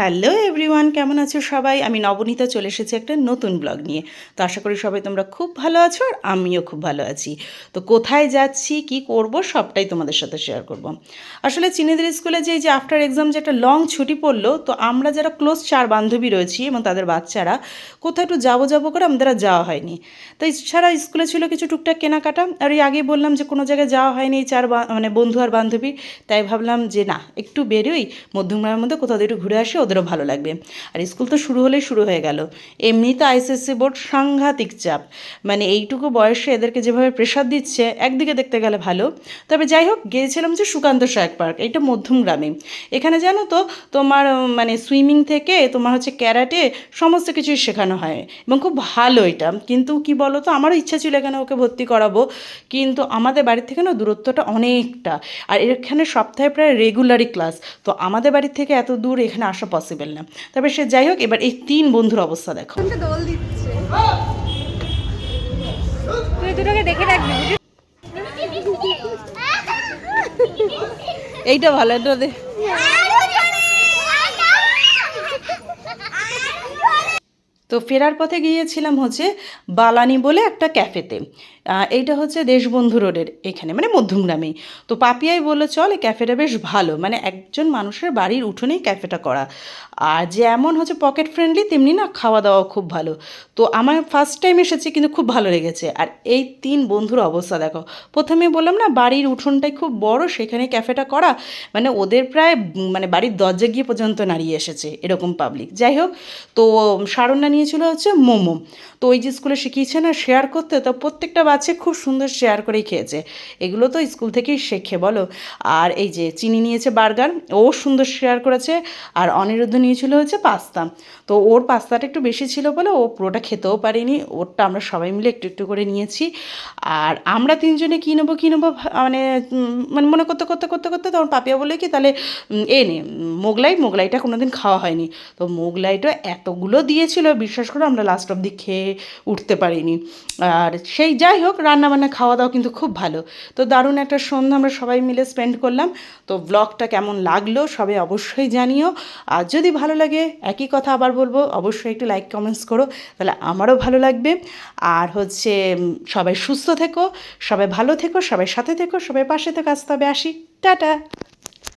Hello everyone, কেমন আছো সবাই? আমি নবনীতা চলে এসেছি একটা নতুন ব্লগ নিয়ে। তো আশা করি সবাই তোমরা খুব ভালো আছো আর আমিও খুব ভালো আছি। তো কোথায় যাচ্ছি, কি করব, সবটাই তোমাদের সাথে শেয়ার করব। আসলে চিনিদের স্কুলে যে আফটার এক্সাম যে একটা লং ছুটি পড়লো, তো আমরা যারা ক্লোজ 4 বান্ধবী রয়েছি এবং তাদের বাচ্চারা কোথাও একটু যাবো করে আমাদের আর যাওয়া হয়নি। তো এছাড়া স্কুলে ছিল কিছু টুকটাক কেনাকাটা, আর এই আগেই বললাম যে কোনো জায়গায় যাওয়া হয়নি এই মানে বন্ধু আর বান্ধবী। তাই ভাবলাম যে না, একটু বেরোই, মধ্যমগ্রামের মধ্যে কোথাও একটু ঘুরে আসি, ওদেরও ভালো লাগবে। আর স্কুল তো শুরু হলেই শুরু হয়ে গেল। এমনি তো আইসিএসসি বোর্ড সাংঘাতিক চাপ, মানে এইটুকু বয়সে এদেরকে যেভাবে প্রেশার দিচ্ছে, একদিকে দেখতে গেলে ভালো। তবে যাই হোক, গিয়েছিলাম যে সুকান্ত শায়ক পার্ক, এইটা মধ্যমগ্রামে। এখানে জানো তো তোমার মানে সুইমিং থেকে তোমার হচ্ছে ক্যারাটে সমস্ত কিছুই শেখানো হয় এবং খুব ভালো এটা। কিন্তু কি বলো তো, আমারও ইচ্ছা ছিল এখানে ওকে ভর্তি করাবো, কিন্তু আমাদের বাড়ির থেকে না দূরত্বটা অনেকটা। আর এখানে সপ্তাহে প্রায় রেগুলারই ক্লাস। তো আমাদের বাড়ির থেকে এত দূর এখানে আসা পসিবল না। তবে সে যাই হোক, এবার এই 3 বন্ধুর অবস্থা দেখো। দোল দিচ্ছে, তুই দুটোকে দেখে রাখবি। এইটা ভালো, এটা তো ফেরার পথে গিয়েছিলাম হচ্ছে বালানি বলে একটা ক্যাফেতে। এইটা হচ্ছে দেশবন্ধু রোডের এখানে, মানে মধ্যমগ্রামেই। তো পাপিয়াই বললো চল, এই ক্যাফেটা বেশ ভালো, মানে একজন মানুষের বাড়ির উঠোনেই ক্যাফেটা করা। আর যেমন হচ্ছে পকেট ফ্রেন্ডলি, তেমনি না খাওয়া দাওয়া খুব ভালো। তো আমার ফার্স্ট টাইম এসেছি, কিন্তু খুব ভালো লেগেছে। আর এই 3 বন্ধুর অবস্থা দেখো। প্রথমে বললাম না, বাড়ির উঠোনটাই খুব বড়, সেখানে ক্যাফেটা করা, মানে ওদের প্রায় মানে বাড়ির দরজা গিয়ে পর্যন্ত নাড়িয়ে এসেছে এরকম পাবলিক। যাই হোক, তো সারণ্যা নিয়েছিল হচ্ছে মোমো। তো ওই যে স্কুলে শিখিয়েছে না শেয়ার করতে, তো প্রত্যেকটা বাচ্চা খুব সুন্দর শেয়ার করেই খেয়েছে। এগুলো তো স্কুল থেকেই শেখে বলো। আর এই যে চিনি নিয়েছে বার্গার, ও সুন্দর শেয়ার করেছে। আর অনিরুদ্ধ নিয়েছিল হচ্ছে পাস্তা। তো ওর পাস্তাটা একটু বেশি ছিল বলে ও পুরোটা খেতেও পারিনি, ওরটা আমরা সবাই মিলে একটু একটু করে নিয়েছি। আর আমরা 3জনে কী নেবো মানে মানে মনে করতে করতে করতে করতে তখন পাপিয়া বলে কি তাহলে এ নে মোগলাইটা কোনো দিন খাওয়া হয়নি। তো মোগলাইটা এতগুলো দিয়েছিল, বিশ্বাস করে আমরা লাস্ট অবধি খেয়ে উঠতে পারিনি। আর সেই যাই হোক, রান্নাবান্না খাওয়া দাওয়া কিন্তু খুব ভালো। তো দারুণ একটা সন্ধ্যা আমরা সবাই মিলে স্পেন্ড করলাম। তো ব্লগটা কেমন লাগলো সবাই অবশ্যই জানিও। আর যদি ভালো লাগে, একই কথা আবার বলবো, অবশ্যই একটু লাইক কমেন্টস করো, তাহলে আমারও ভালো লাগবে। আর হচ্ছে সবাই সুস্থ থেকো, সবাই ভালো থেকো, সবাই সাথে থেকো, সবাই পাশে থেকো। আসতে হবে, আসি, টাটা।